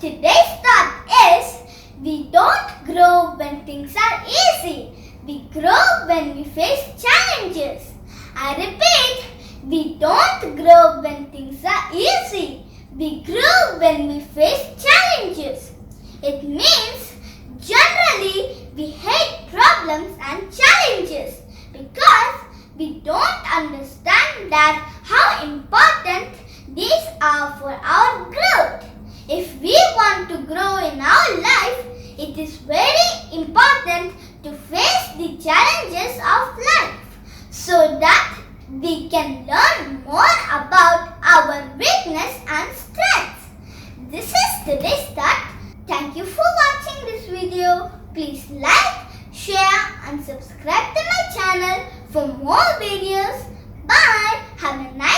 Today's thought is, we don't grow when things are easy. We grow when we face challenges. I repeat, we don't grow when things are easy. We grow when we face challenges. It means generally we hate problems and challenges because we don't understand that how important these are for our growth. If we want to grow in our life, it is very important to face the challenges of life so that we can learn more about our weakness and strengths. This is today's thought. Thank you for watching this video. Please like, share and subscribe to my channel for more videos. Bye. Have a nice